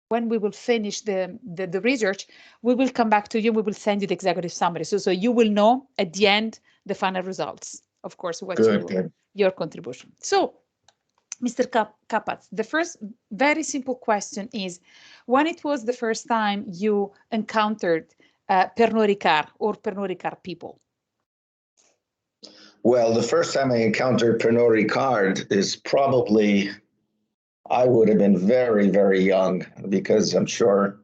when we will finish the research, we will come back to you. We will send you the executive summary. So you will know at the end the final results, of course, what Good. your contribution. So, Mr. Kappaz, the first very simple question is, when it was the first time you encountered Pernod Ricard or Pernod Ricard people? Well, the first time I encountered Pernod Ricard is probably, I would have been very, very young, because I'm sure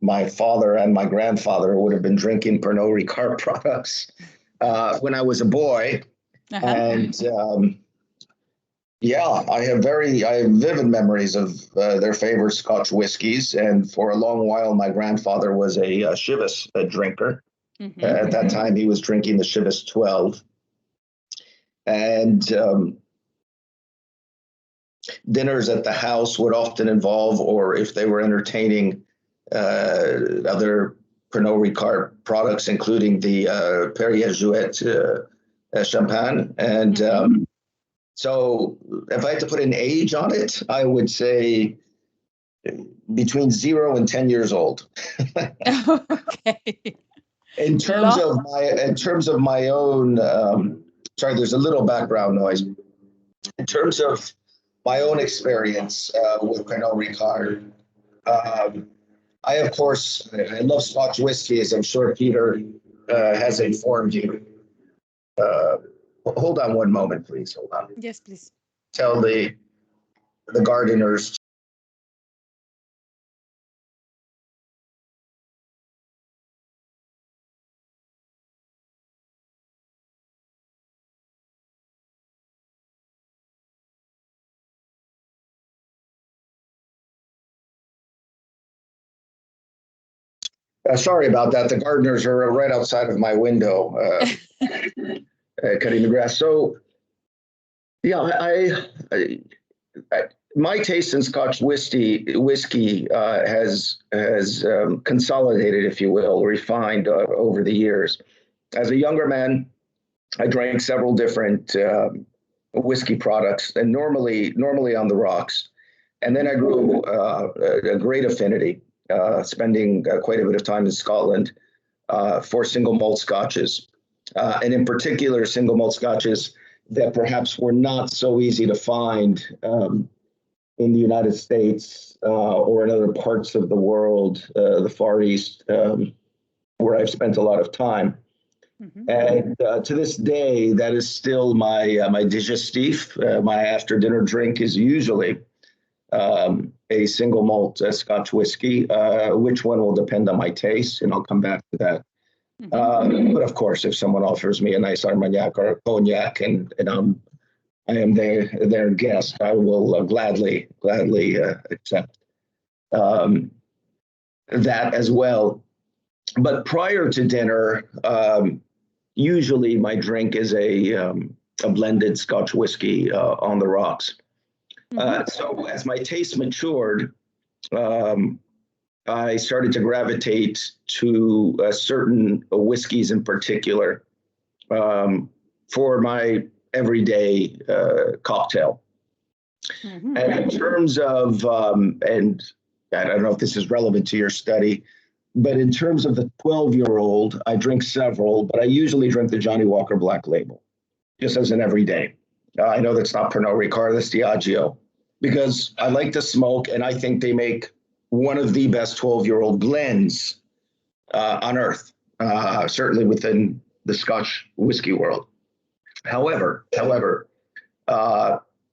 my father and my grandfather would have been drinking Pernod Ricard products when I was a boy. And yeah, I have vivid memories of their favorite Scotch whiskies. And for a long while, my grandfather was a Chivas drinker. At that time, he was drinking the Chivas 12. And dinners at the house would often involve, or if they were entertaining, other Pernod Ricard products, including the Perrier-Jouet champagne. And so if I had to put an age on it, I would say between 0 and 10 years old. Okay. In terms of my own, sorry, there's a little background noise. In terms of my own experience with Pernod Ricard, I love Scotch whiskey, as I'm sure Peter has informed you. Hold on one moment, please. Hold on. Yes, please. Tell the gardeners. Sorry about that. The gardeners are right outside of my window, cutting the grass. So, yeah, my taste in Scotch whiskey has consolidated, if you will, refined over the years. As a younger man, I drank several different whiskey products, and normally on the rocks. And then I grew a great affinity, spending quite a bit of time in Scotland for single malt scotches, and in particular single malt scotches that perhaps were not so easy to find in the United States or in other parts of the world, the Far East, where I've spent a lot of time. And to this day, that is still my digestif. My after dinner drink is usually a single malt Scotch whiskey. Which one will depend on my taste, and I'll come back to that. But of course, if someone offers me a nice Armagnac or a cognac, and I am their guest, I will gladly accept that as well. But prior to dinner, usually my drink is a blended Scotch whiskey on the rocks. So as my taste matured, I started to gravitate to certain whiskeys in particular for my everyday cocktail. And in terms of, and I don't know if this is relevant to your study, but in terms of the 12-year-old, I drink several, but I usually drink the Johnnie Walker Black Label, just as an everyday. I know that's not Pernod Ricard, that's Diageo, because I like to smoke, and I think they make one of the best 12-year-old blends on earth, certainly within the Scotch whiskey world. However,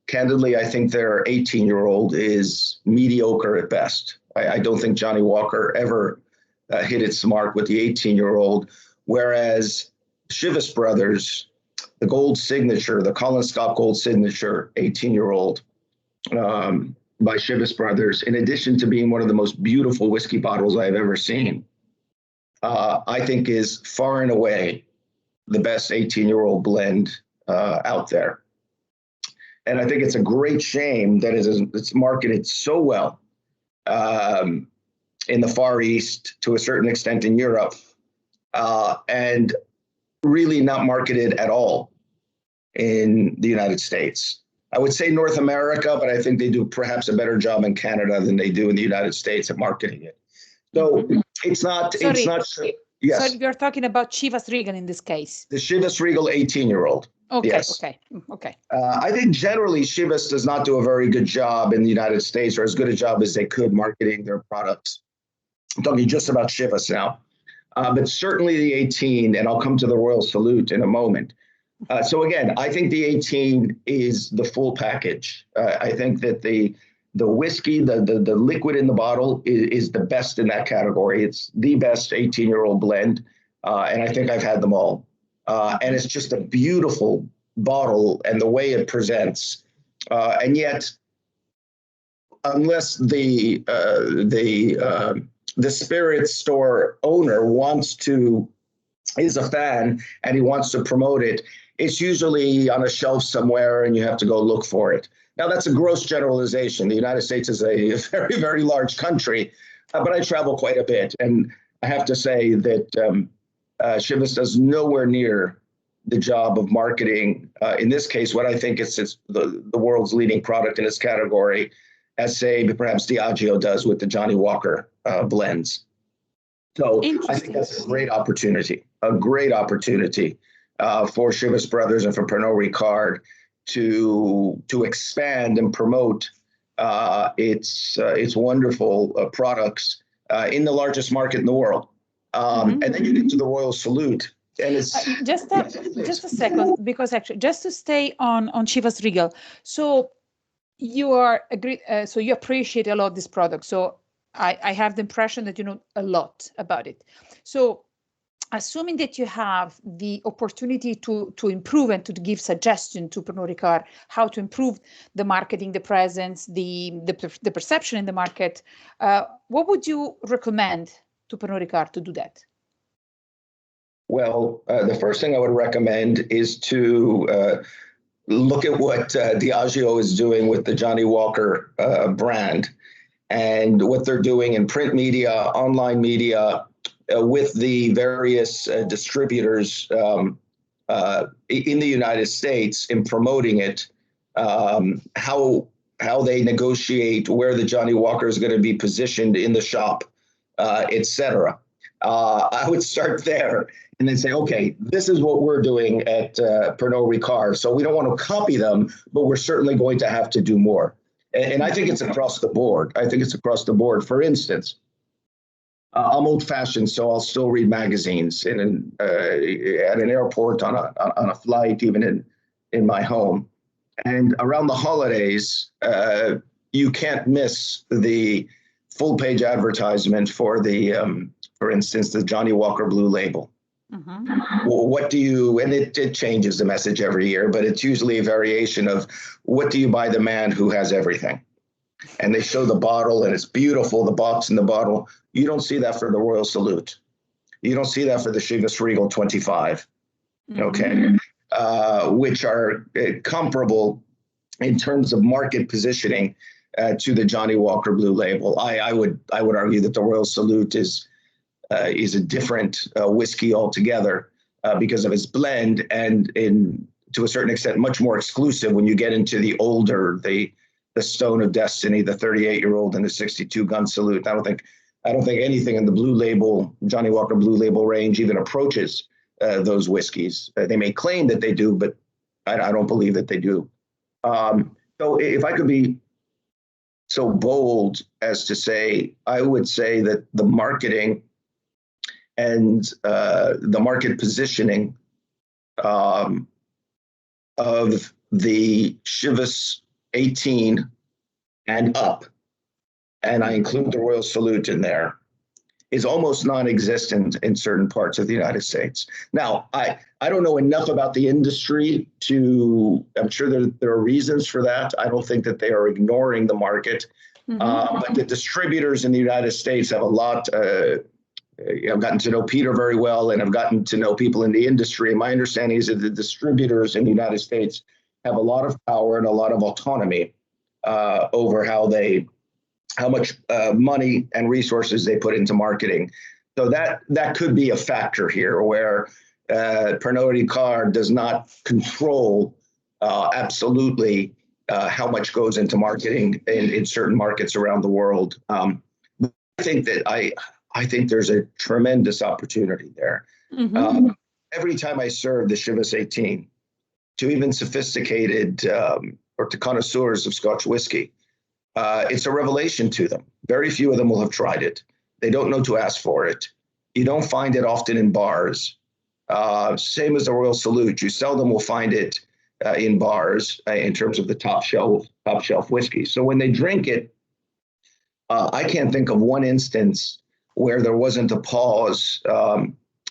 candidly, I think their 18-year-old is mediocre at best. I don't think Johnnie Walker ever hit its mark with the 18-year-old, whereas Chivas Brothers, the Gold Signature, the Colin Scott Gold Signature 18-year-old by Chivas Brothers, in addition to being one of the most beautiful whiskey bottles I've ever seen, I think is far and away the best 18-year-old blend out there. And I think it's a great shame that it's marketed so well in the Far East, to a certain extent in Europe, and really not marketed at all in the United States. I would say North America, but I think they do perhaps a better job in Canada than they do in the United States at marketing it. So it's not, yes. So you're talking about Chivas Regal in this case. The Chivas Regal 18-year-old. Okay, yes. okay. I think generally Chivas does not do a very good job in the United States, or as good a job as they could marketing their products. I'm talking just about Chivas now. But certainly the 18, and I'll come to the Royal Salute in a moment. So again, I think the 18 is the full package. I think that the whiskey, the liquid in the bottle is the best in that category. It's the best 18-year-old blend. And I think I've had them all. And it's just a beautiful bottle and the way it presents. And yet, unless the spirits store owner is a fan and he wants to promote it, it's usually on a shelf somewhere and you have to go look for it. Now, that's a gross generalization. The United States is a very, very large country, but I travel quite a bit. And I have to say that Chivas does nowhere near the job of marketing, in this case, what I think is the world's leading product in its category, as say perhaps Diageo does with the Johnny Walker blends. So I think that's a great opportunity for Chivas Brothers and for Pernod Ricard to expand and promote its wonderful products in the largest market in the world. And then you get to the Royal Salute. And it's just a second, because actually, just to stay on Chivas Regal. So you are so you appreciate a lot this product. So I have the impression that you know a lot about it. So assuming that you have the opportunity to improve and to give suggestion to Pernod Ricard how to improve the marketing, the presence, the perception in the market, what would you recommend to Pernod Ricard to do that? Well, the first thing I would recommend is to look at what Diageo is doing with the Johnny Walker brand and what they're doing in print media, online media, with the various distributors in the United States in promoting it, how they negotiate, where the Johnny Walker is going to be positioned in the shop, etc. I would start there and then say, okay, this is what we're doing at Pernod Ricard. So we don't want to copy them, but we're certainly going to have to do more. And I think it's across the board. For instance, I'm old-fashioned, so I'll still read magazines at an airport, on a flight, even in my home. And around the holidays, you can't miss the full-page advertisement for for instance, the Johnny Walker Blue Label. Well, and it changes the message every year, but it's usually a variation of what do you buy the man who has everything? And they show the bottle and it's beautiful, the box and the bottle. You don't see that for the Royal Salute. You don't see that for the Chivas Regal 25, okay, which are comparable in terms of market positioning to the Johnny Walker Blue Label. I would argue that the Royal Salute is a different whiskey altogether because of its blend and to a certain extent much more exclusive when you get into the older, the Stone of Destiny, the 38-year-old and the 62 Gun Salute. I don't think anything in the Blue Label, Johnny Walker Blue Label range even approaches those whiskeys. They may claim that they do, but I don't believe that they do. So if I could be so bold as to say, I would say that the marketing and the market positioning of the Chivas 18 and up, and I include the Royal Salute in there, is almost non-existent in certain parts of the United States. Now, I don't know enough about the industry I'm sure there are reasons for that. I don't think that they are ignoring the market, but the distributors in the United States have a lot. I've gotten to know Peter very well, and I've gotten to know people in the industry. And my understanding is that the distributors in the United States have a lot of power and a lot of autonomy over how much money and resources they put into marketing. So that could be a factor here, where Pernod Ricard does not control absolutely how much goes into marketing in certain markets around the world. I think there's a tremendous opportunity there. Mm-hmm. Every time I serve the Chivas 18 to even sophisticated or to connoisseurs of Scotch whiskey, it's a revelation to them. Very few of them will have tried it. They don't know to ask for it. You don't find it often in bars. Same as the Royal Salute. You seldom will find it in bars in terms of the top shelf whiskey. So when they drink it, I can't think of one instance where there wasn't a pause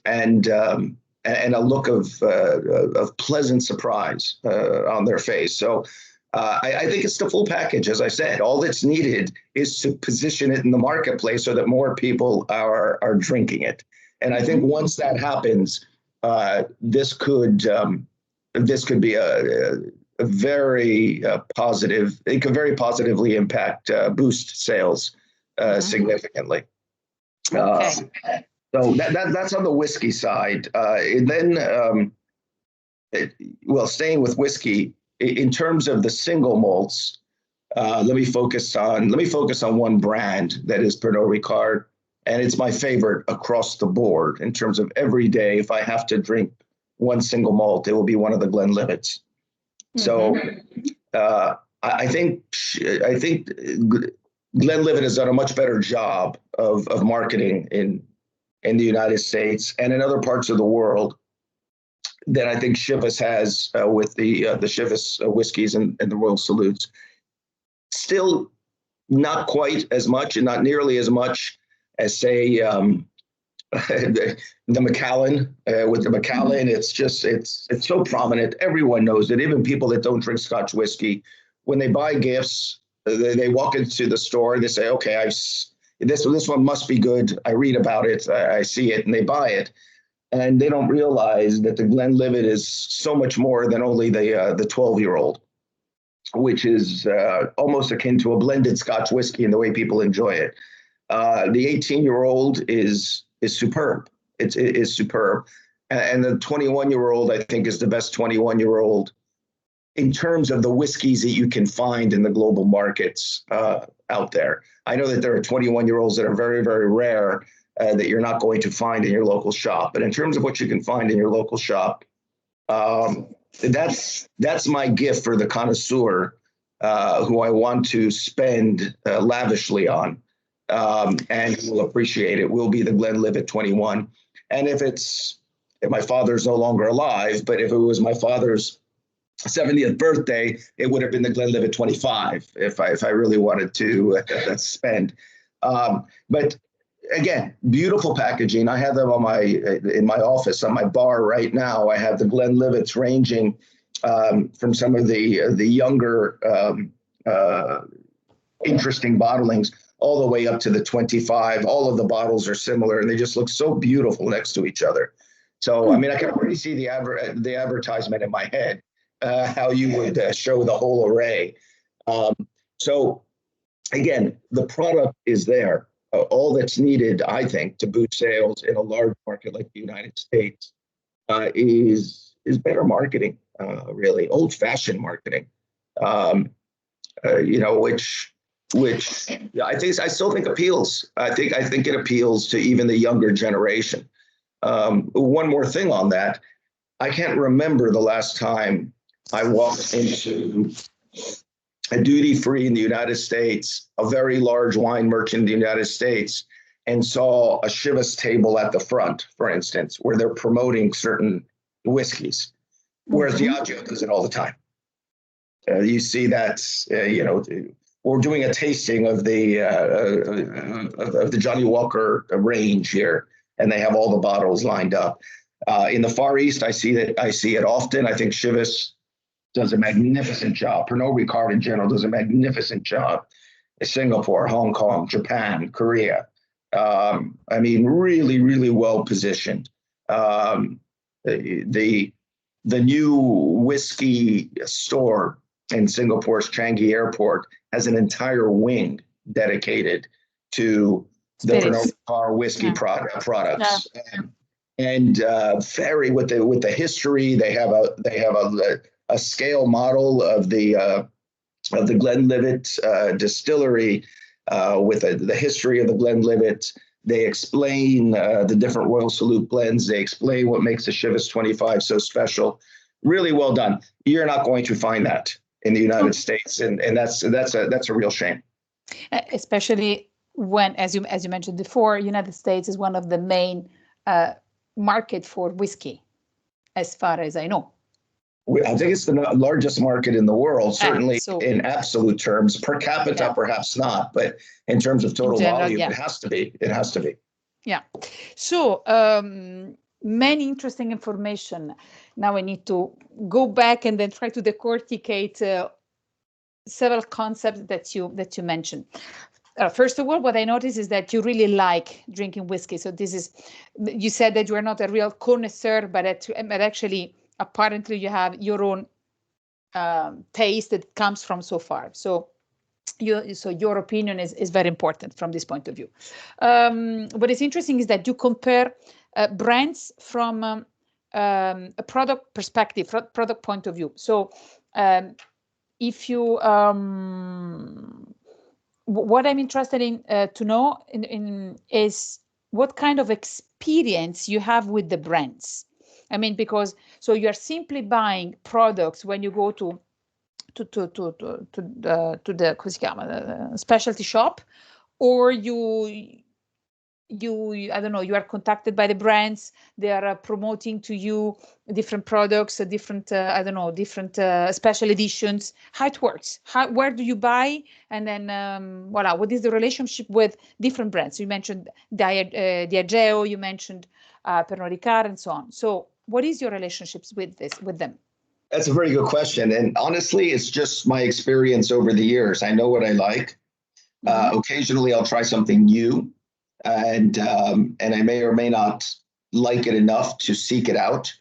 and a look of pleasant surprise on their face. So I think it's the full package. As I said, all that's needed is to position it in the marketplace so that more people are drinking it. And I think once that happens, this could be a very positive. It could very positively impact boost sales significantly. Okay. So that's on the whiskey side. And then, staying with whiskey, in terms of the single malts, let me focus on one brand that is Pernod Ricard, and it's my favorite across the board in terms of every day. If I have to drink one single malt, it will be one of the Glenlivets. So I think Glenlivet has done a much better job of marketing in the United States and in other parts of the world than I think Chivas has with the Chivas whiskeys and the Royal Salutes. Still not quite as much and not nearly as much as, say, the Macallan. With the Macallan, it's so prominent. Everyone knows it. Even people that don't drink Scotch whiskey, when they buy gifts, they walk into the store and they say, okay, this one must be good. I read about it, I see it, and they buy it. And they don't realize that the Glenlivet is so much more than only the 12-year-old, which is almost akin to a blended Scotch whiskey in the way people enjoy it. The 18-year-old is superb. It is superb. And the 21-year-old, I think, is the best 21-year-old in terms of the whiskeys that you can find in the global markets out there. I know that there are 21-year-olds that are very, very rare that you're not going to find in your local shop. But in terms of what you can find in your local shop, that's my gift for the connoisseur who I want to spend lavishly on, and who will appreciate it, will be the Glenlivet 21. And if my father's no longer alive, but if it was my father's 70th birthday, it would have been the Glenlivet 25 if I really wanted to spend. But again, beautiful packaging. I have them in my office on my bar right now. I have the Glenlivets ranging from some of the younger interesting bottlings all the way up to the 25. All of the bottles are similar and they just look so beautiful next to each other. So I mean, I can already see the advertisement in my head, how you would show the whole array. So again, the product is there. All that's needed, I think, to boost sales in a large market like the United States is better marketing, really old-fashioned marketing. Which I still think appeals. I think it appeals to even the younger generation. One more thing on that, I can't remember the last time I walked into a duty-free in the United States, a very large wine merchant in the United States, and saw a Chivas table at the front, for instance, where they're promoting certain whiskeys, whereas Diageo does it all the time. You see that, we're doing a tasting of the Johnny Walker range here, and they have all the bottles lined up. In the Far East, I see it often. I think Chivas does a magnificent job. Pernod Ricard in general does a magnificent job. Singapore, Hong Kong, Japan, Korea. I mean, really, really well positioned. The new whiskey store in Singapore's Changi Airport has an entire wing dedicated to the Pernod Ricard whiskey products. Yeah. And very with the history, they have a scale model of the of the Glenlivet distillery with the history of the Glenlivet. They explain the different Royal Salute blends. They explain what makes the Chivas 25 so special. Really well done. You're not going to find that in the United States, and that's a real shame. Especially when, as you mentioned before, United States is one of the main market for whiskey, as far as I know. I think it's the largest market in the world, certainly in absolute terms. Per capita, perhaps not, but in terms of total volume, it has to be. It has to be. Yeah. So many interesting information. Now I need to go back and then try to decorticate several concepts that you mentioned. First of all, what I noticed is that you really like drinking whiskey. So this is, you said that you are not a real connoisseur, but actually, apparently, you have your own taste that comes from so far. So your opinion is very important from this point of view. What is interesting is that you compare brands from a product perspective, product point of view. So if you what I'm interested in to know is what kind of experience you have with the brands. I mean, because so you are simply buying products when you go to the come si chiama, the specialty shop, or you I don't know, you are contacted by the brands, they are promoting to you different products, different I don't know, different special editions. How it works? Where do you buy? And then voila, what is the relationship with different brands? You mentioned Diageo, you mentioned Pernod Ricard, and so on. So what is your relationships with them? That's a very good question. And honestly, it's just my experience over the years. I know what I like. Occasionally, I'll try something new, and I may or may not like it enough to seek it out.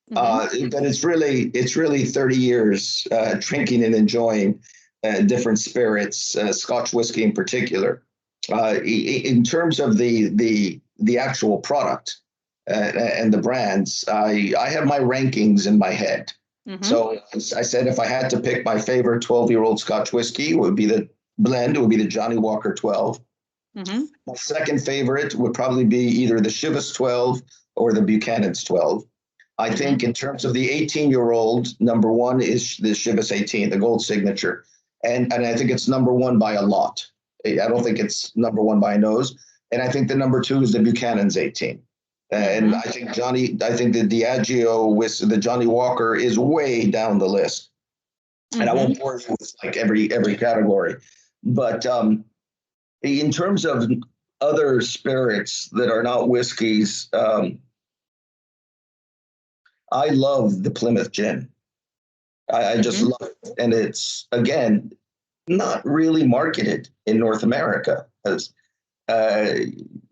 But it's really 30 years drinking and enjoying different spirits, Scotch whiskey in particular. In terms of the actual product and the brands, I have my rankings in my head. So I said if I had to pick my favorite 12-year-old Scotch whiskey, it would be the blend. It would be the Johnny Walker 12. My second favorite would probably be either the Chivas 12 or the Buchanan's 12. I think in terms of the 18-year-old, number one is the Chivas 18, the gold signature. And I think it's number one by a lot. I don't think it's number one by a nose. And I think the number two is the Buchanan's 18. And I think the Diageo with the Johnny Walker is way down the list. And I won't bore you with like every category. But in terms of other spirits that are not whiskeys, I love the Plymouth gin. I just love it. And it's, again, not really marketed in North America as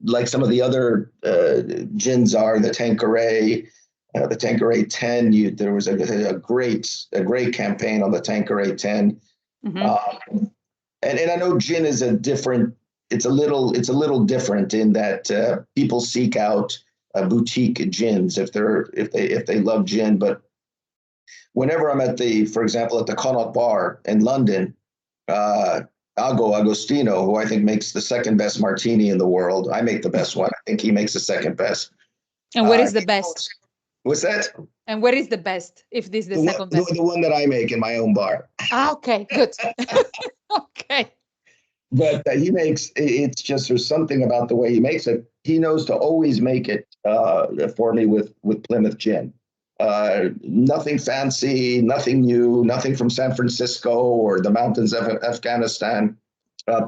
like some of the other gins are, the Tanqueray 10. There was a great campaign on the Tanqueray 10. And I know gin is it's a little different in that people seek out boutique gins if they love gin. But whenever I'm for example, at the Connaught Bar in London, Agostino, who I think makes the second best martini in the world. I make the best one. I think he makes the second best. And what is the best? What's that? And what is the best, if this is the second best? The one that I make in my own bar. Okay, good. Okay. But he makes, it's just, there's something about the way he makes it. He knows to always make it for me with Plymouth gin. Nothing fancy, nothing new, nothing from San Francisco or the mountains of Afghanistan.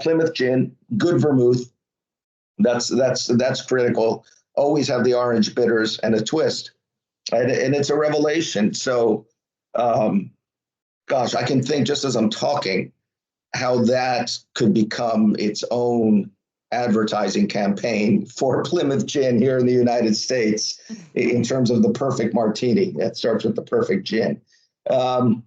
Plymouth gin, good vermouth. That's critical. Always have the orange bitters and a twist, and it's a revelation. So, gosh, I can think just as I'm talking how that could become its own advertising campaign for Plymouth gin here in the United States in terms of the perfect martini. That starts with the perfect gin. I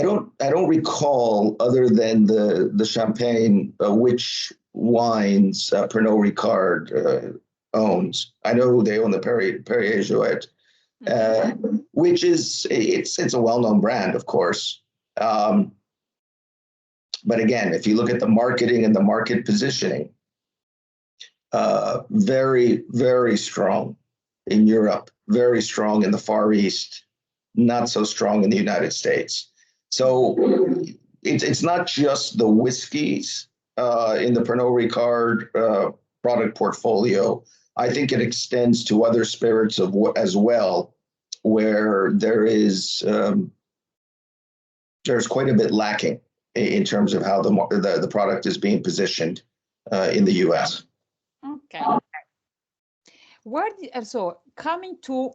don't recall, other than the champagne, which wines Pernod Ricard owns. I know they own the Perrier-Jouet. which is it's a well-known brand, of course. But again, if you look at the marketing and the market positioning, very, very strong in Europe, very strong in the Far East, not so strong in the United States. So it's not just the whiskeys in the Pernod Ricard product portfolio. I think it extends to other spirits as well, where there's quite a bit lacking in terms of how the product is being positioned in the U.S. Okay. So coming to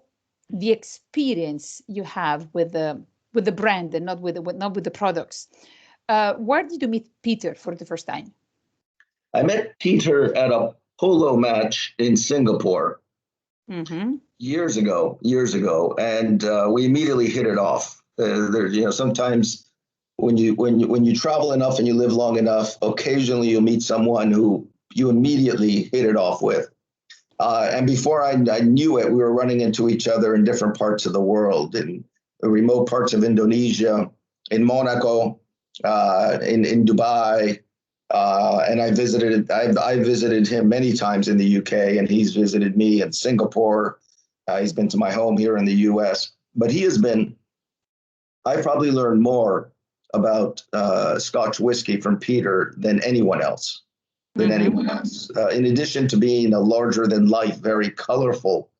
the experience you have with the brand and not with the products, where did you meet Peter for the first time? I met Peter at a polo match in Singapore years ago, and we immediately hit it off. Sometimes when you travel enough and you live long enough, occasionally you'll meet someone who you immediately hit it off with. And before I knew it, we were running into each other in different parts of the world, in the remote parts of Indonesia, in Monaco, in Dubai. And I visited him many times in the UK, and he's visited me in Singapore. He's been to my home here in the US. But I probably learned more about Scotch whiskey from Peter than anyone else. In addition to being a larger-than-life, very colorful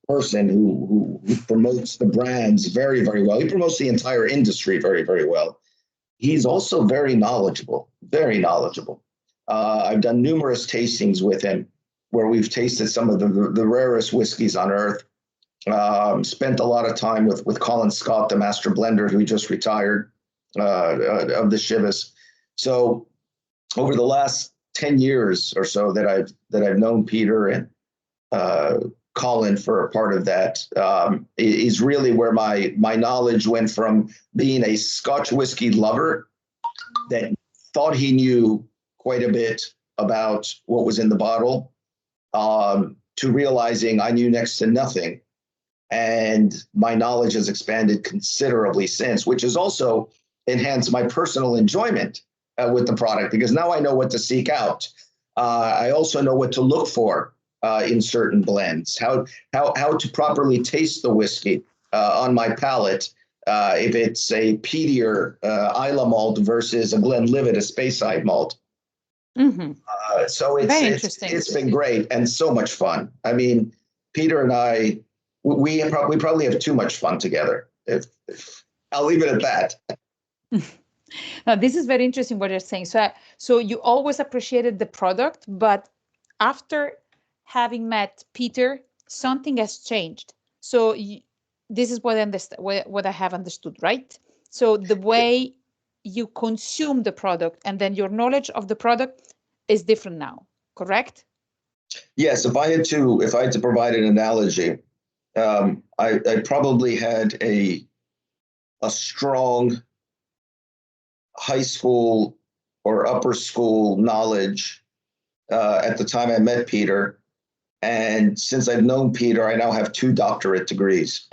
person who promotes the brands very, very well. He promotes the entire industry very, very well. He's also very knowledgeable, very knowledgeable. I've done numerous tastings with him where we've tasted some of the rarest whiskeys on earth. Spent a lot of time with Colin Scott, the master blender who just retired of the Chivas. So over the last 10 years or so that I've known Peter and Colin for a part of that, is really where my knowledge went from being a Scotch whiskey lover that thought he knew quite a bit about what was in the bottle, to realizing I knew next to nothing. And my knowledge has expanded considerably since, which has also enhanced my personal enjoyment with the product, because now I know what to seek out. I also know what to look for in certain blends, how to properly taste the whiskey on my palate, if it's a peatier Islay malt versus a Glenlivet, a Speyside malt. So it's been great and so much fun. I mean, Peter and I, we probably have too much fun together. I'll leave it at that. Now, this is very interesting what you're saying. So you always appreciated the product, but after having met Peter, something has changed. So this is what I have understood, right? So the way you consume the product and then your knowledge of the product is different now, correct? Yes. If I had to provide an analogy, I probably had a strong high school or upper school knowledge at the time I met Peter. And since I've known Peter, I now have 2 doctorate degrees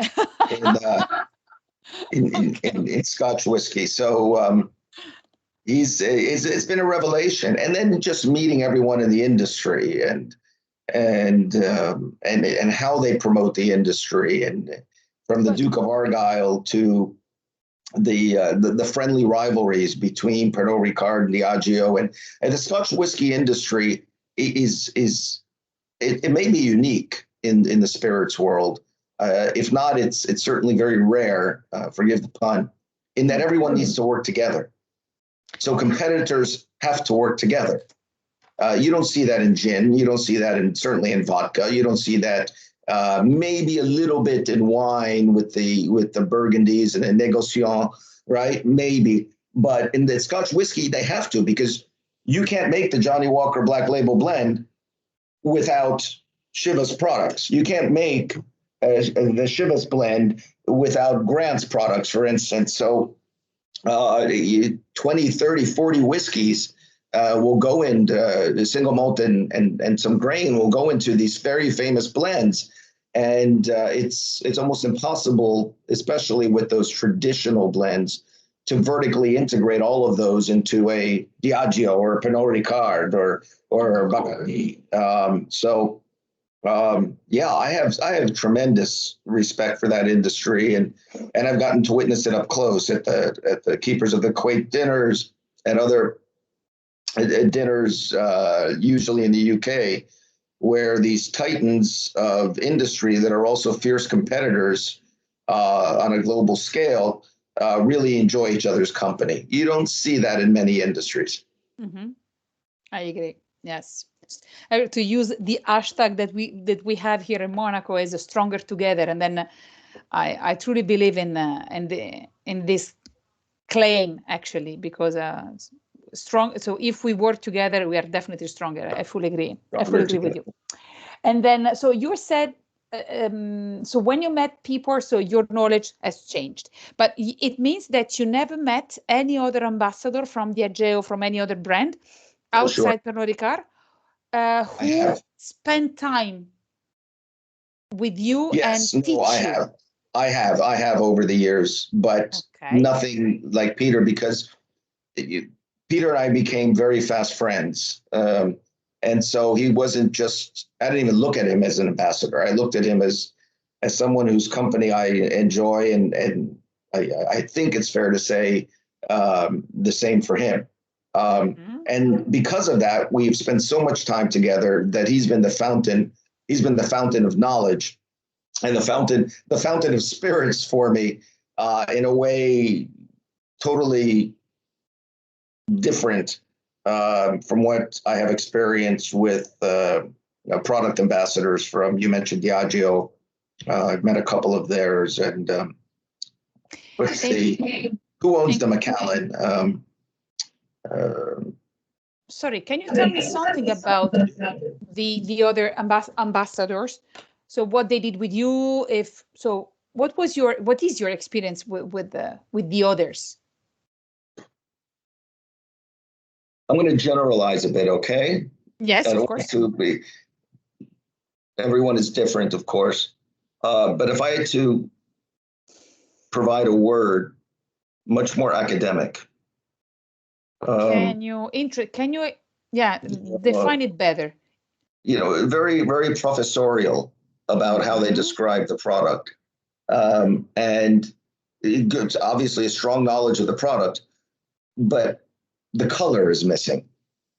in Scotch whiskey. So it's been a revelation. And then just meeting everyone in the industry and how they promote the industry, and from the Duke of Argyll to the friendly rivalries between Pernod Ricard and Diageo, and the Scotch whiskey industry it may be unique in the spirits world. If not, it's certainly very rare, forgive the pun, in that everyone needs to work together. So competitors have to work together. You don't see that in gin. You don't see that certainly in vodka. You don't see that maybe a little bit in wine with the Burgundies and the Négociant, right? Maybe. But in the Scotch whiskey, they have to, because you can't make the Johnny Walker Black Label blend without Chivas products. You can't make the Chivas blend without Grant's products, for instance. So 20, 30, 40 whiskeys will go into the single malt and some grain will go into these very famous blends. And it's almost impossible, especially with those traditional blends, to vertically integrate all of those into a Diageo or a Pernod Ricard or Bacardi. Yeah, I have tremendous respect for that industry, and I've gotten to witness it up close at the Keepers of the Quake dinners and other dinners, usually in the UK, where these titans of industry that are also fierce competitors on a global scale really enjoy each other's company. You don't see that in many industries. Mm-hmm. I agree. Yes. To use the hashtag that we have here in Monaco is stronger together, and then I truly believe in this claim, actually, because strong. So if we work together, we are definitely stronger. I fully agree. I fully agree with you. And then, so you said, so when you met people, so your knowledge has changed, but it means that you never met any other ambassador from Diageo, from any other brand outside Pernod Ricard, who spent time with you and teach you. I have over the years, but nothing like Peter, because Peter and I became very fast friends. And so he wasn't just, I didn't even look at him as an ambassador. I looked at him as someone whose company I enjoy. And I think it's fair to say the same for him. And because of that, we've spent so much time together that he's been the fountain of knowledge and the fountain of spirits for me, in a way totally different from what I have experienced with product ambassadors from, you mentioned Diageo. I've met a couple of theirs, and let's see, who owns the Macallan? Sorry, can you tell me something about the other ambassadors? So what they did with you? If so, what is your experience with the others? I'm going to generalize a bit, okay? Yes, of course. Everyone is different, of course. But if I had to provide a word, much more academic. Can you define it better? Very, very professorial about how they describe the product. And it's obviously a strong knowledge of the product, but the color is missing.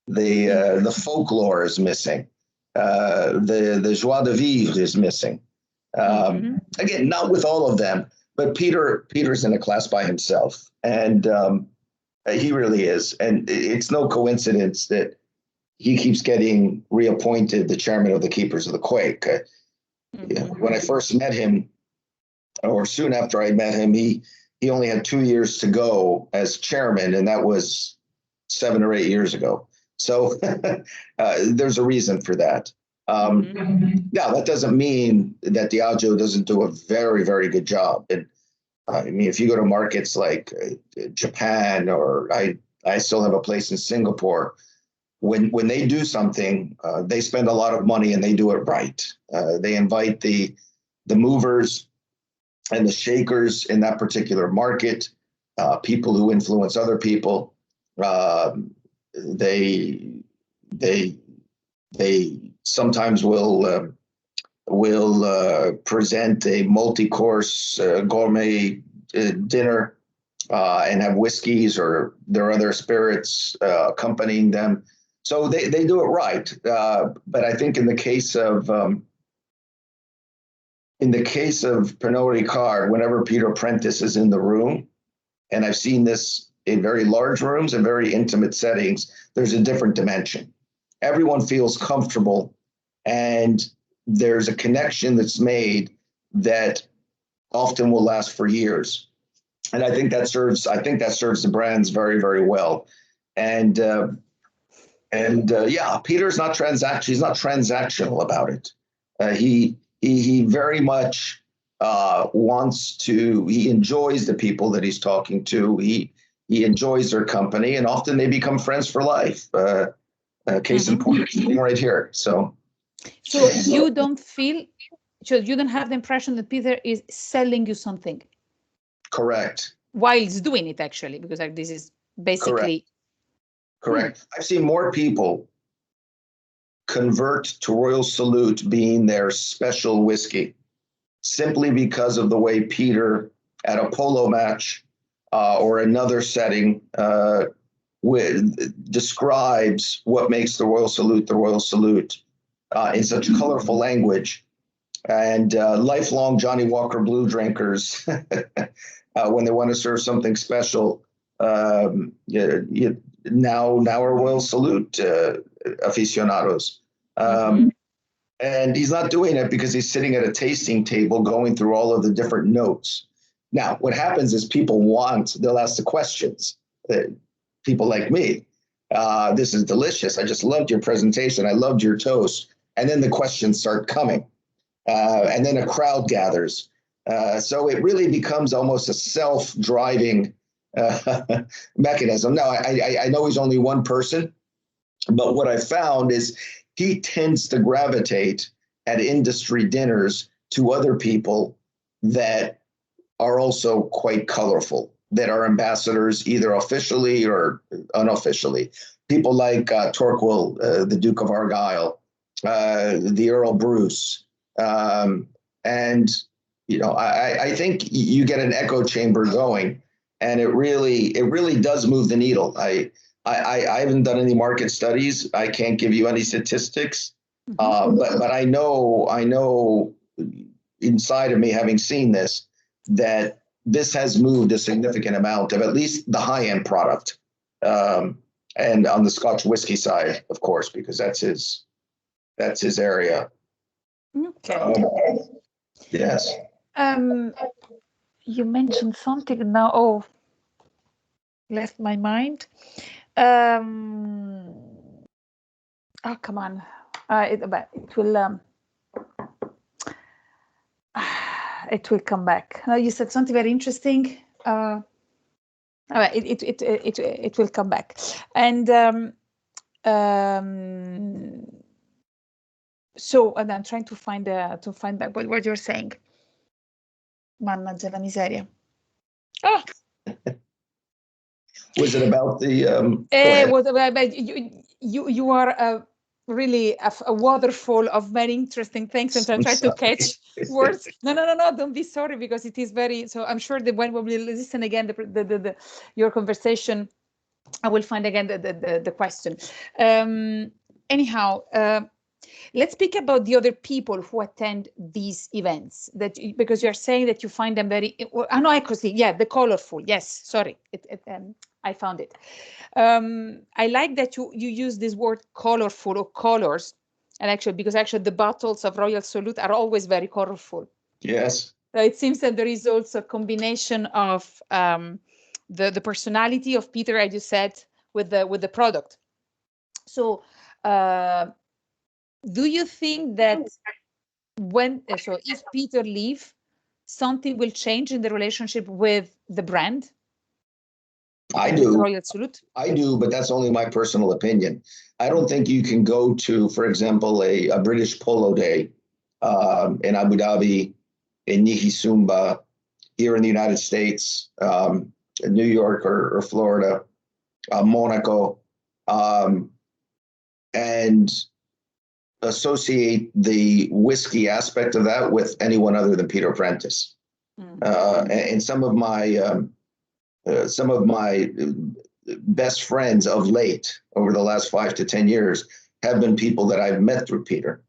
The folklore is missing. The joie de vivre is missing. Again, not with all of them, but Peter's in a class by himself, and he really is. And it's no coincidence that he keeps getting reappointed the chairman of the Keepers of the Quake. When I first met him, or soon after I met him, he only had 2 years to go as chairman, and that was 7 or 8 years ago. So there's a reason for that. Yeah, that doesn't mean that Diageo doesn't do a very, very good job. And I mean, if you go to markets like Japan, or I still have a place in Singapore, when they do something, they spend a lot of money and they do it right. They invite the movers and the shakers in that particular market, people who influence other people. They sometimes will present a multi-course gourmet dinner and have whiskeys or their other spirits accompanying them. So they do it right. But I think in the case of Pernod Ricard, whenever Peter Prentice is in the room, and I've seen this in very large rooms and very intimate settings, there's a different dimension. Everyone feels comfortable, and there's a connection that's made that often will last for years. And I think that serves the brands very, very well. And yeah, Peter's not he's not transactional about it. He very much he enjoys the people that he's talking to. He enjoys their company, and often they become friends for life. Case in point, right here. So you don't feel so you don't have the impression that Peter is selling you something. Correct. While he's doing it, actually, because like, this is basically. Correct. I've seen more people convert to Royal Salute being their special whiskey simply because of the way Peter at a polo match or another setting describes what makes the Royal Salute in such colorful language. And lifelong Johnny Walker Blue drinkers, when they want to serve something special, now are Royal Salute aficionados. And he's not doing it because he's sitting at a tasting table going through all of the different notes. Now, what happens is they'll ask the questions. People like me, this is delicious. I just loved your presentation. I loved your toast. And then the questions start coming. And then a crowd gathers. So it really becomes almost a self-driving mechanism. Now, I know he's only one person, but what I found is he tends to gravitate at industry dinners to other people that are also quite colorful, that are ambassadors either officially or unofficially. People like Torquil, the Duke of Argyll, the Earl Bruce. And, you know, I think you get an echo chamber going, and it really does move the needle. I haven't done any market studies. I can't give you any statistics, but I know inside of me, having seen this, that this has moved a significant amount of at least the high-end product, and on the Scotch whiskey side, of course, because that's his area. Okay. Yes. You mentioned something now. Oh, left my mind. Oh, come on. It will come back. You said something very interesting. It will come back. And so, and I'm trying to find back what you're saying. Mannaggia la miseria. Oh. Was it about the? You are really a waterfall of many interesting things, and I'm trying to catch words. No, don't be sorry, because it is very. So I'm sure that when we listen again your conversation, I will find again the question. Anyhow. Let's speak about the other people who attend these events, because you're saying that you find them very, the colorful. Yes, sorry, I found it. I like that you use this word colorful or colors, and because the bottles of Royal Salute are always very colorful. Yes. It seems that there is also a combination of the personality of Peter, as you said, with the product. So. Do you think that if Peter leaves, something will change in the relationship with the brand? I do. Royal Salute? I do, but that's only my personal opinion. I don't think you can go to, for example, a British Polo Day in Abu Dhabi, in Nihisumba, here in the United States, New York or Florida, Monaco, and associate the whiskey aspect of that with anyone other than Peter Prentice. And some of my best friends of late, over the last 5 to 10 years, have been people that I've met through Peter.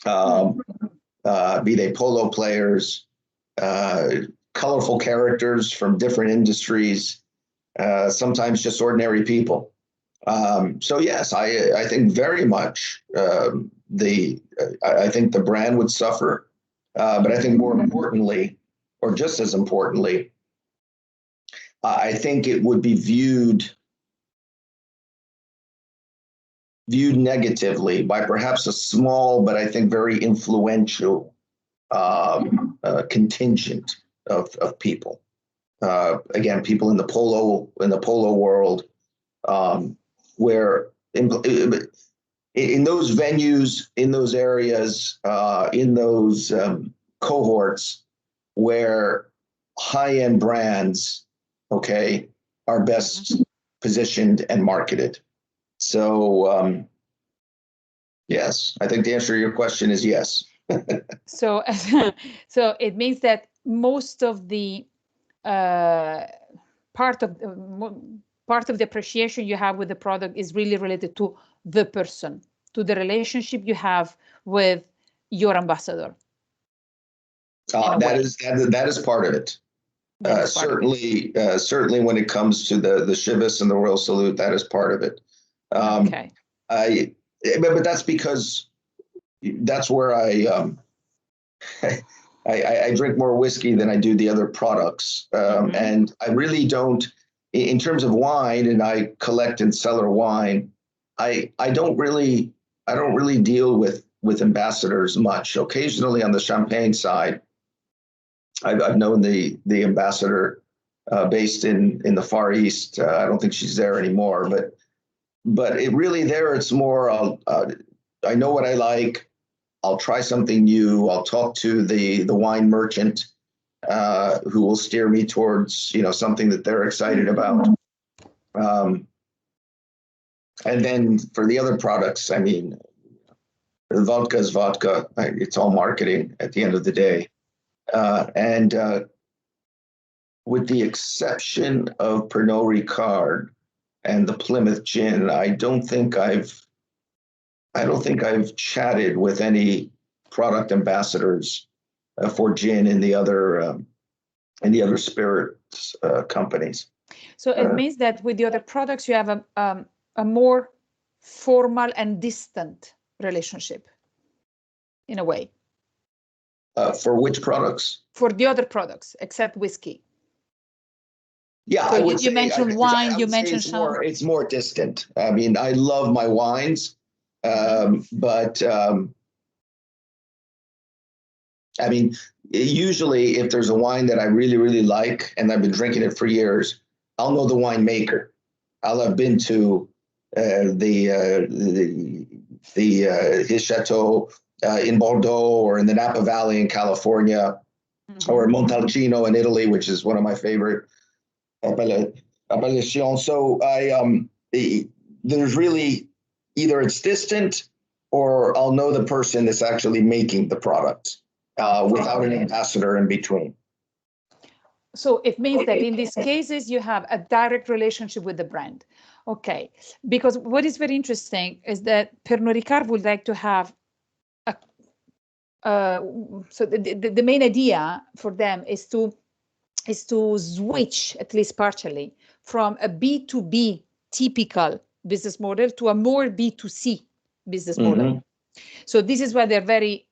Be they polo players, colorful characters from different industries, sometimes just ordinary people. So yes, I think very much I think the brand would suffer, but I think more importantly, or just as importantly, I think it would be viewed negatively by perhaps a small, but I think very influential contingent of people. Again, people in the polo world. Where in those venues, in those areas, in those cohorts where high-end brands, okay, are best positioned and marketed. So yes, I think the answer to your question is yes. So, so it means that most of the part of the appreciation you have with the product is really related to the person, to the relationship you have with your ambassador. That is part of it. Certainly when it comes to the Chivas and the Royal Salute, that is part of it. Okay. But that's because that's where I drink more whiskey than I do the other products. And I really don't, in terms of wine, and I collect and cellar wine, I don't really deal with ambassadors much. Occasionally on the champagne side, I've known the ambassador based in the Far East. I don't think she's there anymore, but it really there, it's more, I know what I like. I'll try something new. I'll talk to the wine merchant who will steer me towards, something that they're excited about. And then for the other products, I mean, vodka is vodka. It's all marketing at the end of the day. And with the exception of Pernod Ricard and the Plymouth Gin, I don't think I've chatted with any product ambassadors for gin in the other spirits companies. So it means that with the other products, you have a more formal and distant relationship, in a way. For which products? For the other products, except whiskey. Yeah, so you mentioned wine. You mentioned it's more distant. I mean, I love my wines. But I mean, usually if there's a wine that I really, really like and I've been drinking it for years, I'll know the winemaker. I'll have been to his chateau in Bordeaux or in the Napa Valley in California, or Montalcino in Italy, which is one of my favorite appellations. So there's really, either it's distant or I'll know the person that's actually making the product without an ambassador in between. So it means that in these cases, you have a direct relationship with the brand. Okay, because what is very interesting is that Pernod Ricard would like to have so the main idea for them is to switch, at least partially, from a B2B typical business model to a more B2C business model. So this is why they're very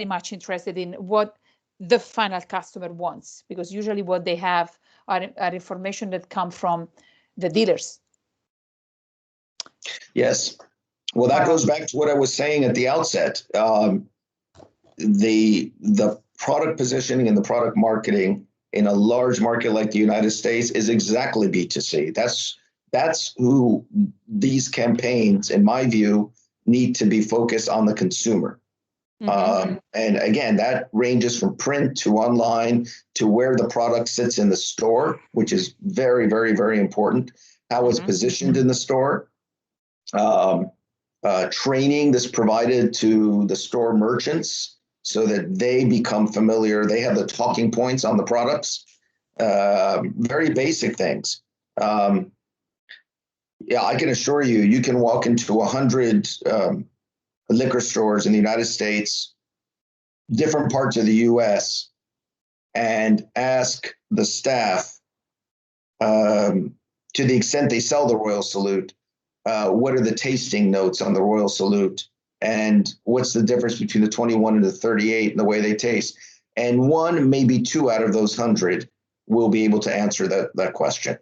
much interested in what the final customer wants, because usually what they have are information that come from the dealers. Yes. Well, that goes back to what I was saying at the outset. The product positioning and the product marketing in a large market like the United States is exactly B2C. That's who these campaigns, in my view, need to be focused on the consumer. And again, that ranges from print to online to where the product sits in the store, which is very, very, very important. How it's positioned in the store. Training that's provided to the store merchants so that they become familiar. They have the talking points on the products. Very basic things. Yeah, I can assure you, you can walk into 100 liquor stores in the United States, different parts of the US, and ask the staff, to the extent they sell the Royal Salute, what are the tasting notes on the Royal Salute? And what's the difference between the 21 and the 38 and the way they taste? And one, maybe two out of those 100 will be able to answer that question.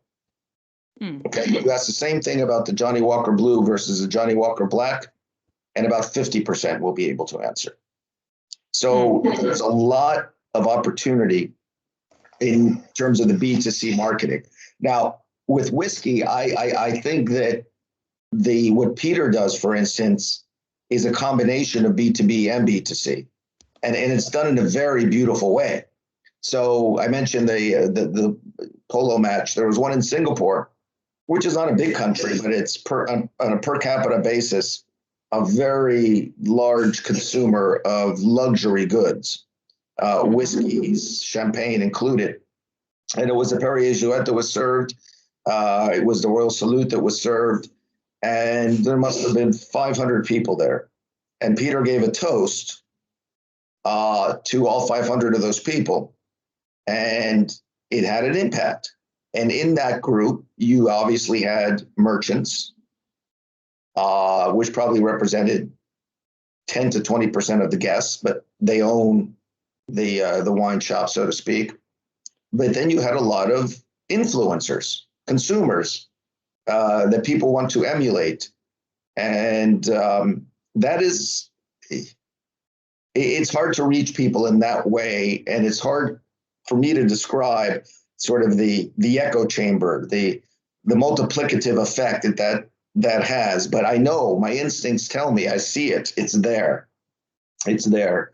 Okay, you ask the same thing about the Johnny Walker Blue versus the Johnny Walker Black, and about 50% will be able to answer. So there's a lot of opportunity in terms of the B2C marketing. Now, with whiskey, I think that what Peter does, for instance, is a combination of B2B and B2C, and it's done in a very beautiful way. So I mentioned the polo match. There was one in Singapore, which is not a big country, but it's on a per capita basis, a very large consumer of luxury goods, whiskeys, champagne included. And it was a Perrier Jouet that was served. It was the Royal Salute that was served. And there must have been 500 people there. And Peter gave a toast to all 500 of those people. And it had an impact. And in that group, you obviously had merchants, which probably represented 10 to 20% of the guests, but they own the wine shop, so to speak. But then you had a lot of influencers, consumers that people want to emulate. And that is, it's hard to reach people in that way. And it's hard for me to describe sort of the echo chamber, the multiplicative effect that has. But I know, my instincts tell me, I see it. It's there. It's there.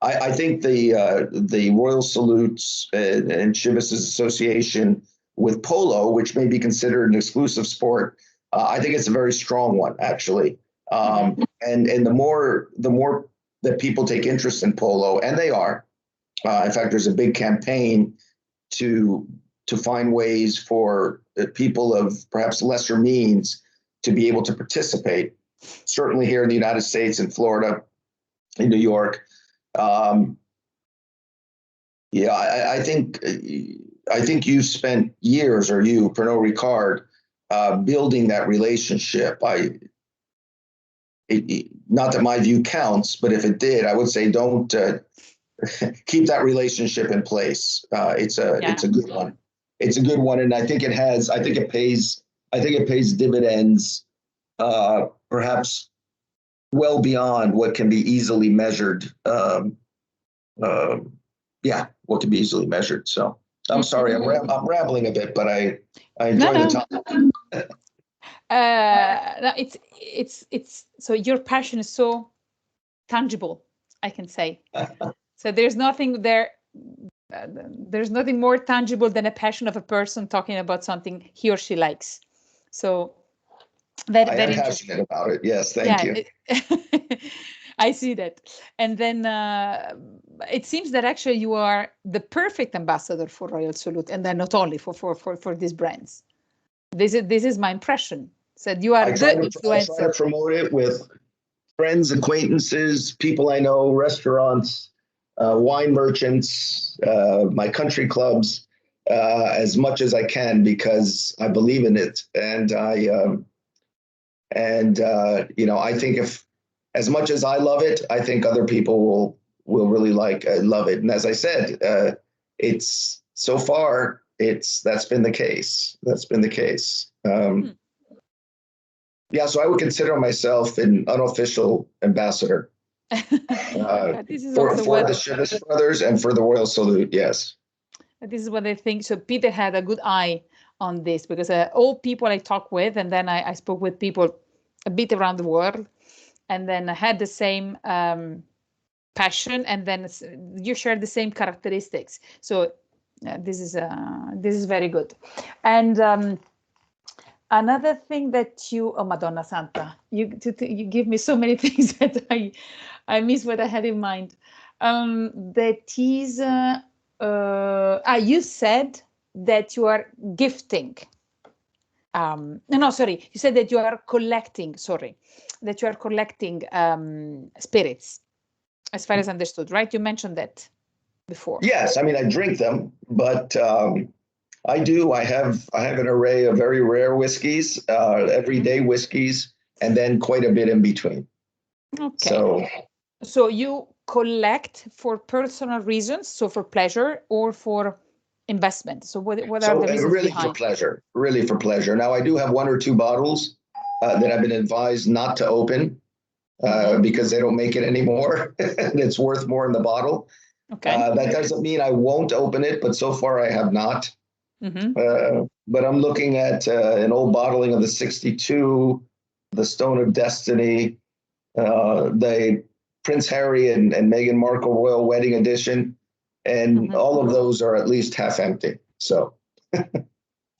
I think the Royal Salutes and Chivas' association with polo, which may be considered an exclusive sport, I think it's a very strong one, actually. And the more that people take interest in polo, and they are. In fact, there's a big campaign to find ways for people of perhaps lesser means to be able to participate. Certainly here in the United States, in Florida, in New York. I think you spent years, or you, Pernod Ricard, building that relationship. Not that my view counts, but if it did, I would say don't keep that relationship in place. It's a good one. It's a good one, and I think it pays dividends, perhaps well beyond what can be easily measured. What can be easily measured. So I'm sorry, I'm rambling a bit, but I enjoy the topic. No, it's so your passion is so tangible, I can say. So there's nothing there. There's nothing more tangible than a passion of a person talking about something he or she likes. So I am passionate about it. Yes, thank you. I see that. And then it seems that actually you are the perfect ambassador for Royal Salute, and then not only for these brands. This is my impression. Said you are the influencer. I try to promote it with friends, acquaintances, people I know, restaurants, wine merchants, my country clubs, as much as I can, because I believe in it. And I think if, as much as I love it, I think other people will really love it. And as I said, it's so far, that's been the case. So I would consider myself an unofficial ambassador for the Chivas brothers and for the Royal Salute. Yes. This is what I think. So Peter had a good eye on this, because all people I talk with, and then I spoke with people a bit around the world, and then I had the same passion, and then you share the same characteristics. So this is very good. And another thing that oh Madonna Santa, you give me so many things that I miss what I had in mind. That is, you said that you are gifting. No, sorry. You said that you are collecting. Sorry, that you are collecting spirits, as far as understood, right? You mentioned that before. Yes, I mean I drink them, but I do. I have an array of very rare whiskeys, everyday whiskeys, and then quite a bit in between. Okay. So you collect for personal reasons, so for pleasure or for investment? So what are the reasons really behind? Really for pleasure. Now I do have 1 or 2 bottles that I've been advised not to open because they don't make it anymore, and it's worth more in the bottle. Okay. That doesn't mean I won't open it, but so far I have not. But I'm looking at an old bottling of the 62, the Stone of Destiny, the Prince Harry and Meghan Markle Royal Wedding Edition, and all of those are at least half empty. So.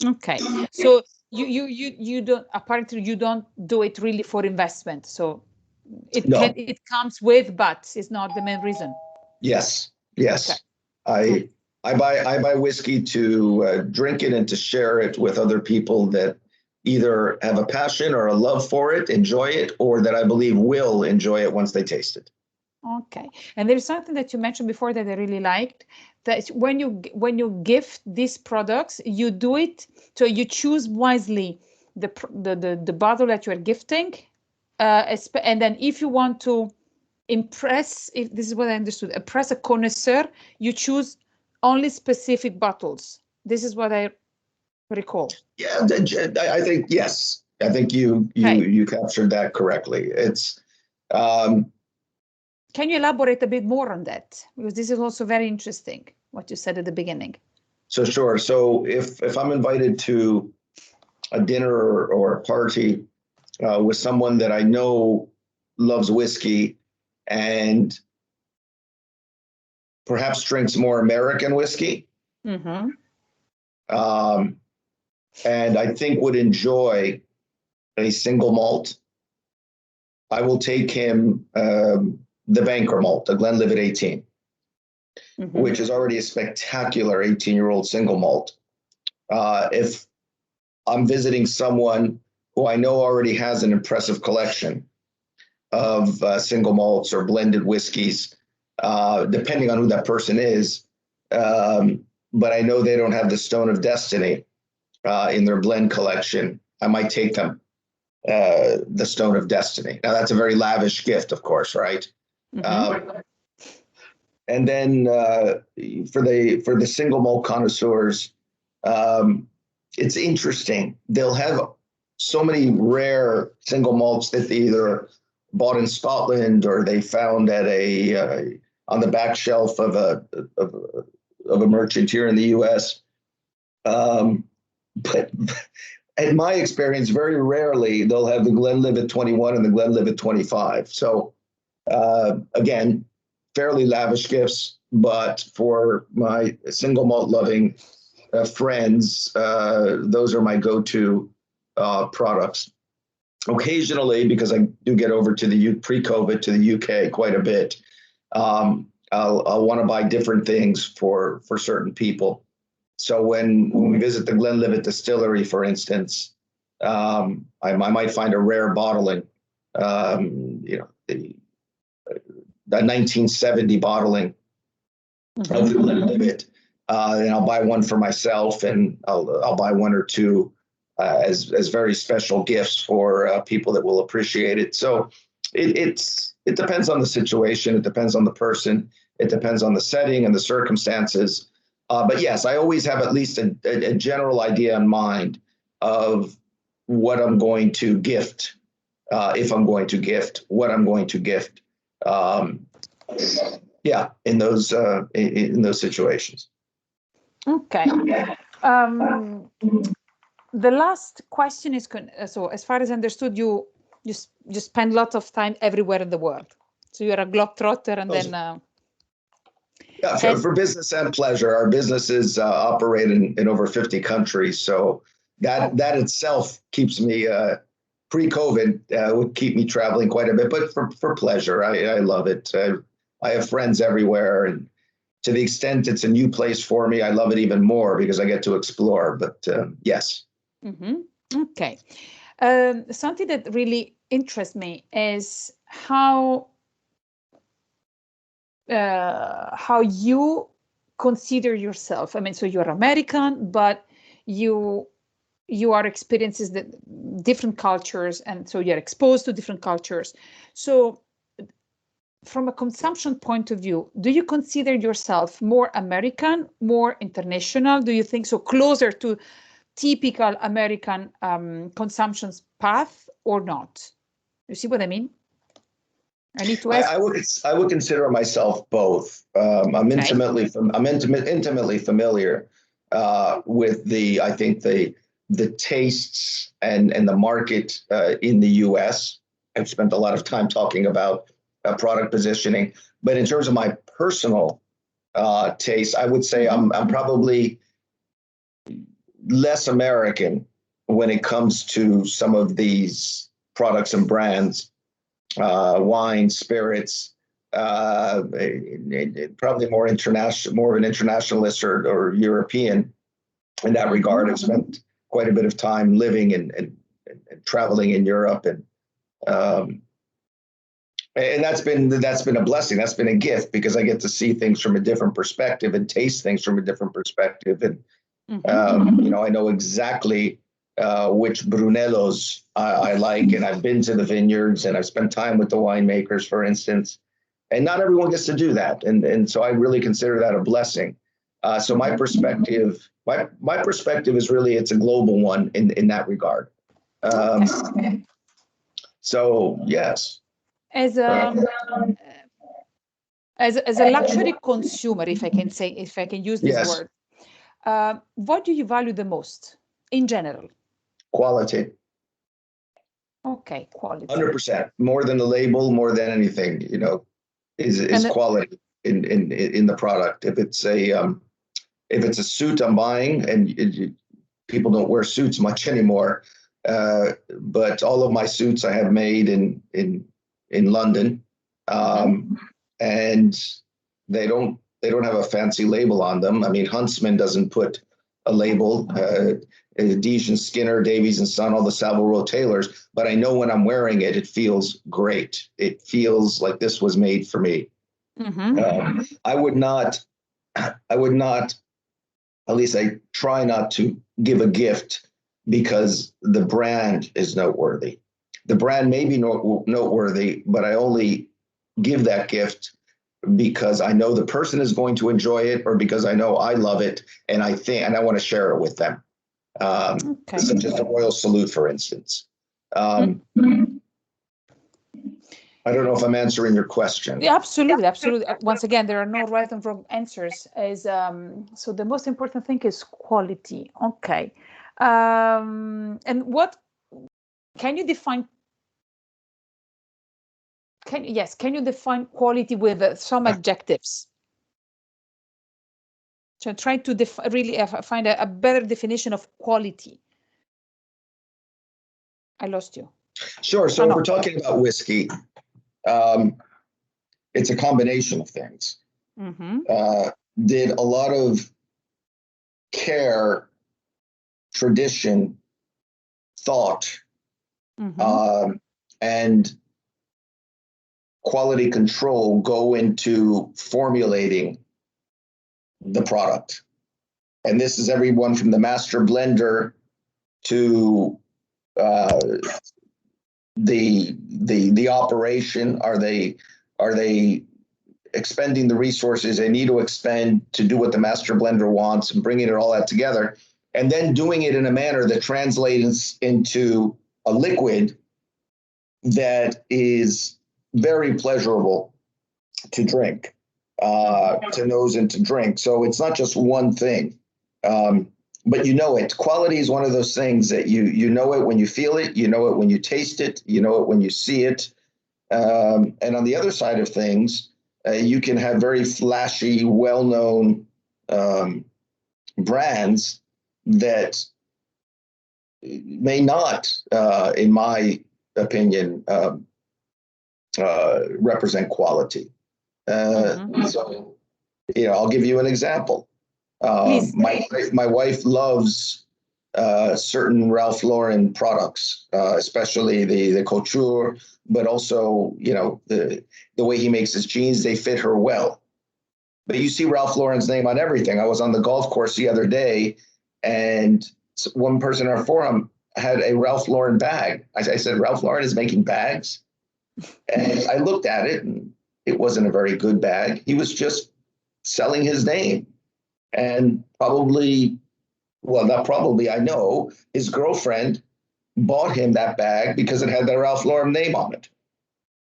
Okay, so you don't, apparently you don't do it really for investment. So it comes with, but it's not the main reason. Yes. Okay. I buy whiskey to drink it and to share it with other people that either have a passion or a love for it, enjoy it, or that I believe will enjoy it once they taste it. Okay, and there's something that you mentioned before that I really liked, that when you gift these products, you do it, so you choose wisely the bottle that you are gifting, and then if you want to impress, if this is what I understood, impress a connoisseur, you choose only specific bottles. This is what I recall. Yeah, I think yes. I think you captured that correctly. It's. Can you elaborate a bit more on that? Because this is also very interesting, what you said at the beginning. So sure. So if I'm invited to a dinner or a party with someone that I know loves whiskey and perhaps drinks more American whiskey, and I think would enjoy a single malt, I will take him the Banker malt, the Glenlivet 18, which is already a spectacular 18-year-old single malt. If I'm visiting someone who I know already has an impressive collection of single malts or blended whiskeys, depending on who that person is, but I know they don't have the Stone of Destiny in their blend collection, I might take them the Stone of Destiny. Now that's a very lavish gift, of course, right? And then for the single malt connoisseurs, it's interesting. They'll have so many rare single malts that they either bought in Scotland or they found at on the back shelf of a merchant here in the U.S. But in my experience, very rarely they'll have the Glenlivet 21 and the Glenlivet 25. So again, fairly lavish gifts, but for my single malt loving friends, those are my go-to products. Occasionally, because I do get over to pre-COVID to the UK quite a bit, I'll want to buy different things for certain people. So when we visit the Glenlivet distillery, for instance, I might find a rare bottling, the 1970 bottling of the Glenlivet, and I'll buy one for myself, and I'll buy one or two as very special gifts for people that will appreciate it. So it depends on the situation, it depends on the person, it depends on the setting and the circumstances. But yes, I always have at least a general idea in mind of what I'm going to gift, if I'm going to gift, what I'm going to gift. In those situations. Okay. The last question is, so as far as I understood, you spend lots of time everywhere in the world. So you're a globetrotter, and then. For business and pleasure, our businesses operate in over 50 countries. So that itself keeps me, pre-COVID, would keep me traveling quite a bit. But for pleasure, I love it. I have friends everywhere. And to the extent it's a new place for me, I love it even more because I get to explore. But yes. Okay. Something that really interests me is how you consider yourself. I mean, so you're American, but you are experiences that different cultures, and so you're exposed to different cultures. So from a consumption point of view, do you consider yourself more American, more international? Do you think so, closer to typical American consumption path, or not? You see what I mean? I need to ask. I would consider myself both. I'm intimately familiar with I think the tastes and the market in the U.S. I've spent a lot of time talking about product positioning, but in terms of my personal taste, I would say I'm probably less American when it comes to some of these products and brands, wine, spirits. Probably more international, more of an internationalist or European in that regard. I've spent quite a bit of time living and traveling in Europe, and that's been a blessing. That's been a gift because I get to see things from a different perspective and taste things from a different perspective. And I know exactly which Brunelos I like, and I've been to the vineyards and I've spent time with the winemakers, for instance. And not everyone gets to do that, and so I really consider that a blessing. So my perspective is really, it's a global one in that regard. So yes. As a luxury consumer, if I can use this Yes. word, what do you value the most in general? Quality. Okay, quality. 100%. More than the label, more than anything, is quality in the product. If it's a suit I'm buying, and people don't wear suits much anymore, but all of my suits I have made in London, and they don't have a fancy label on them. I mean, Huntsman doesn't put a label. Dejan Skinner, Davies and Son, all the Savile Row tailors, but I know when I'm wearing it, it feels great. It feels like this was made for me. I would not, at least I try not to give a gift because the brand is noteworthy. The brand may be noteworthy, but I only give that gift because I know the person is going to enjoy it, or because I know I love it and I want to share it with them. Such as the Royal Salute, for instance. I don't know if I'm answering your question. Yeah, absolutely. Once again, there are no right and wrong answers. So the most important thing is quality. Okay. And what can you define? Can you define quality with some adjectives? So try to really find a better definition of quality. I lost you. Sure. So if we're talking about whiskey, it's a combination of things. Did a lot of care, tradition, thought, and quality control go into formulating the product? And this is everyone from the master blender to the operation. Are they expending the resources they need to expend to do what the master blender wants, and bringing it all that together, and then doing it in a manner that translates into a liquid that is very pleasurable to drink, to nose and to drink. So it's not just one thing, but it. Quality is one of those things that you know it when you feel it, you know it when you taste it, you know it when you see it. And on the other side of things, you can have very flashy, well-known brands that may not, in my opinion, represent quality. So, I'll give you an example. My wife loves certain Ralph Lauren products, especially the couture, but also, the way he makes his jeans, they fit her well. But you see Ralph Lauren's name on everything. I was on the golf course the other day, and one person in our forum had a Ralph Lauren bag. I said, Ralph Lauren is making bags? And I looked at it, and it wasn't a very good bag. He was just selling his name. And I know his girlfriend bought him that bag because it had the Ralph Lauren name on it.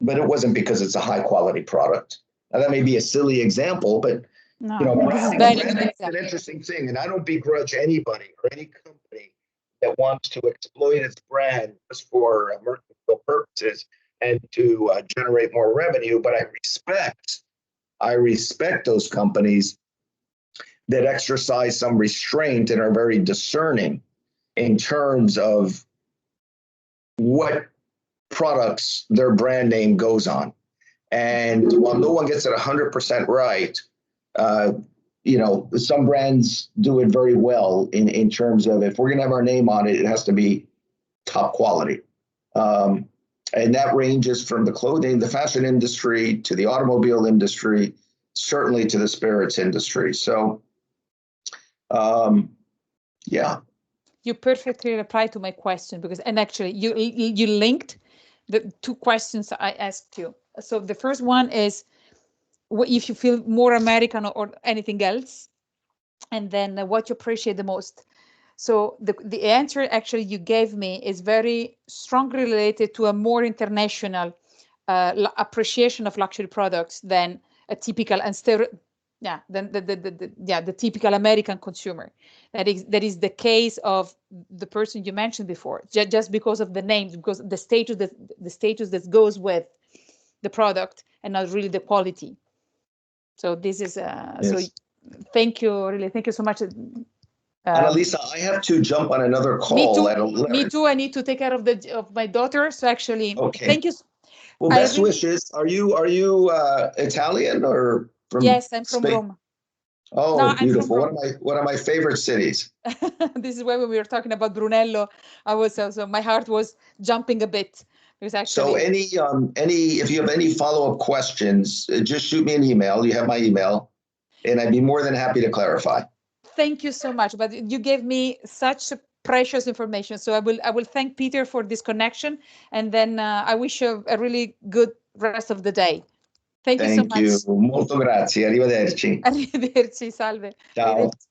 But it wasn't because it's a high quality product. Now, that may be a silly example, but No, You know, this is branding, very branding is an interesting thing, and I don't begrudge anybody or any company that wants to exploit its brand just for mercantile purposes and to generate more revenue. But I respect those companies that exercise some restraint and are very discerning in terms of what products their brand name goes on. And while no one gets it 100% right, you know, some brands do it very well in terms of, if we're going to have our name on it, it has to be top quality. And that ranges from the clothing, the fashion industry, to the automobile industry, certainly to the spirits industry. So, yeah. You perfectly replied to my question, because, and actually you linked the two questions I asked you. So the first one is, if you feel more American or anything else, and then what you appreciate the most. So the answer actually you gave me is very strongly related to a more international appreciation of luxury products than a typical and the typical American consumer. That is the case of the person you mentioned before, just because of the names, because the status that goes with the product, and not really the quality. So this is Yes. so. Thank you, really. Thank you so much. Annalisa, I have to jump on another call. Me too. At 11. Me too. I need to take care of my daughter. So actually, okay. Thank you. Well, best wishes. Are you Italian or from? Yes, I'm from Spain? Rome. Oh, no, beautiful! One of my favorite cities. This is why when we were talking about Brunello, I was also, my heart was jumping a bit, because actually. So if you have any follow-up questions, just shoot me an email. You have my email, and I'd be more than happy to clarify. Thank you so much. But you gave me such precious information. So I will thank Peter for this connection, and then I wish you a really good rest of the day. Thank you so much. Molto grazie. Arrivederci. Arrivederci, salve. Ciao. Arrivederci.